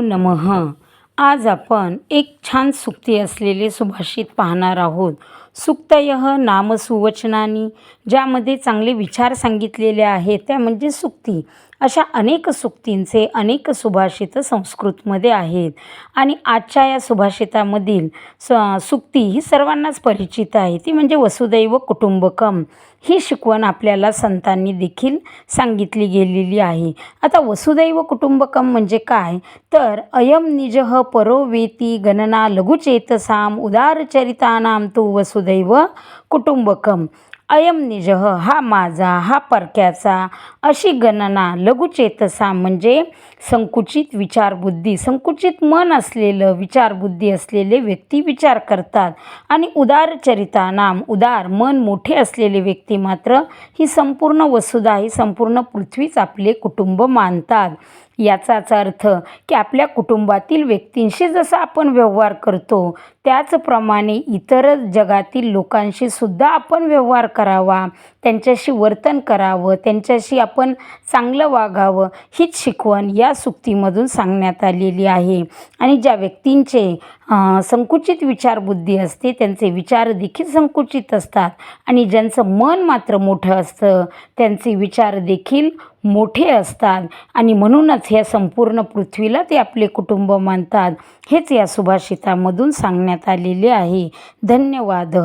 नमः. आज आपण एक छान सुक्ती असलेले सुभाषित पाहणार आहोत. सुक्तयः नाम सुवचनानी, ज्यामध्ये चांगले विचार सांगितलेले आहेत त्या म्हणजे सुक्ती. अशा अनेक सुक्तींचे अनेक सुभाषित संस्कृतमध्ये आहेत आणि आजच्या या सुभाषितामधील सुक्ती ही सर्वांनाच परिचित आहे. ती म्हणजे वसुदैव कुटुंबकम ही शिकवण आपल्याला संतांनी देखील सांगितली गेलेली आहे. आता वसुदैव कुटुंबकम म्हणजे काय, तर अयम निजः परो वेती गणना लघुचेतसाम उदारचरितानाम तु वसुदैव कुटुंबकम. अयम निजः हा माझा, हा परक्याचा, अशी गणना लघुचेतसा म्हणजे संकुचित विचारबुद्धी, संकुचित मन असलेलं विचारबुद्धी असलेले व्यक्ती विचार करतात. आणि उदारचरितानाम, उदार मन मोठे असलेले व्यक्ती मात्र ही संपूर्ण वसुधा, ही संपूर्ण पृथ्वीच आपले कुटुंब मानतात. याचाच अर्थ की आपल्या कुटुंबातील व्यक्तींशी जसा आपण व्यवहार करतो त्याचप्रमाणे इतर जगातील लोकांशी सुद्धा आपण व्यवहार करावा, त्यांच्याशी वर्तन करावं, त्यांच्याशी आपण चांगलं वागावं, हीच शिकवण या सुक्तीमधून सांगण्यात आलेली आहे. आणि ज्या व्यक्तींचे संकुचित विचारबुद्धी असते त्यांचे विचार देखील संकुचित असतात आणि ज्यांचं मन मात्र मोठं असतं त्यांचे विचार देखील मोठे असतात आणि म्हणूनच ह्या संपूर्ण पृथ्वीला ते आपले कुटुंब मानतात. हेच या सुभाषितामधून सांगण्यात आलेले आहे. धन्यवाद.